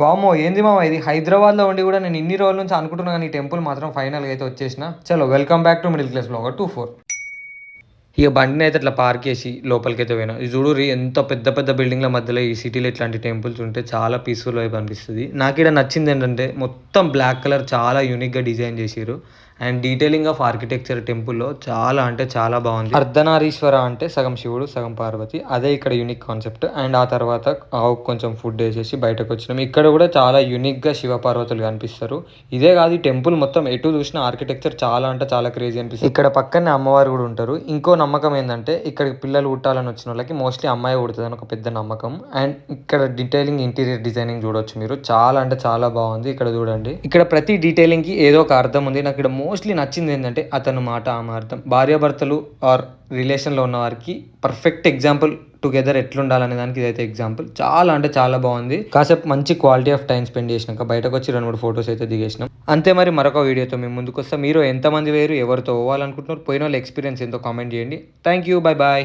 వామ్మో! ఏంది మామ ఇది హైదరాబాద్‌లో ఉండి గూడా నేను ఇన్ని రోజుల నుంచి అనుకుంటున్నా గానీ ఈ టెంపుల్ మాత్రం ఫైనల్‌గా అయితే వచ్చేసిన. చలో welcome back to middle class vlogger 24. ఇక బండినైతే ఇట్లా పార్క్ చేసి లోపలికైతే పోయినా. ఇది చూడుర్రి ఎంత పెద్ద పెద్ద బిల్డింగ్‌ల మధ్యలో ఈ సిటీలో ఇట్లాంటి టెంపుల్స్ ఉంటే చాలా పీస్‌ఫుల్ వైబ్ అనిపిస్తది. నాకీడ నచ్చిందేంటంటే మొత్తం బ్లాక్ కలర్ చాలా యూనిక్‌గా డిజైన్ చేసిర్రు. అండ్ డీటెయిలింగ్ ఆఫ్ ఆర్కిటెక్చర్ టెంపుల్‌లో చాలా అంటే చాలా బాగుంది. అర్ధనారీశ్వర అంటే సగం శివుడు, సగం పార్వతి. అదే ఇక్కడ యూనిక్ కాన్సెప్ట్. అండ్ ఆ తర్వాత ఆవుకు కొంచెం ఫుడ్ ఏసేసి బయటకొచ్చినాం. ఇక్కడ కూడా చాలా యూనిక్‌గా శివ పార్వతులు కనిపిస్తారు. ఇదే కాదు ఈ టెంపుల్ మొత్తం ఎటు చూసినా ఆర్కిటెక్చర్ చాలా అంటే చాలా క్రేజీ అనిపిస్తుంది. ఇక్కడ పక్కనే అమ్మవారు కూడా ఉంటారు. ఇంకో నమ్మకం ఏంటంటే ఇక్కడికి పిల్లలు పుట్టాలని వచ్చిన వాళ్ళకి మోస్ట్లీ అమ్మాయి పుడుతుందని ఒక పెద్ద నమ్మకం. అండ్ ఇక్కడ డీటెయిలింగ్ ఇంటీరియర్ డిజైనింగ్ చూడొచ్చు మీరు. చాలా అంటే చాలా బాగుంది. ఇక్కడ చూడండి. ఇక్కడ ప్రతి డీటెయిలింగ్‌కి ఏదో ఒక అర్థం ఉంది. నాకు ఇక్కడ మోస్ట్లీ నచ్చింది ఏంటంటే అతను మాట ఆమె అర్థం. భార్యాభర్తలు ఆర్ రిలేషన్‌లో ఉన్న వారికి పర్ఫెక్ట్ ఎగ్జాంపుల్ టుగెదర్ ఎట్లుండాలనే దానికి ఇదైతే ఎగ్జాంపుల్. చాలా అంటే చాలా బాగుంది. కాసేపు మంచి క్వాలిటీ ఆఫ్ టైం స్పెండ్ చేసినాక బయటకు వచ్చి 2, 3 ఫోటోస్ అయితే దిగేసినాం. అంతే మరి మరొక వీడియోతో మేము ముందుకు వస్తాం. మీరు ఎంతమంది వేరు ఎవరితో పోవాలనుకుంటున్నారు పోయిన వాళ్ళ ఎక్స్పీరియన్స్ ఎంతో కామెంట్ చేయండి. Thank you. Bye bye.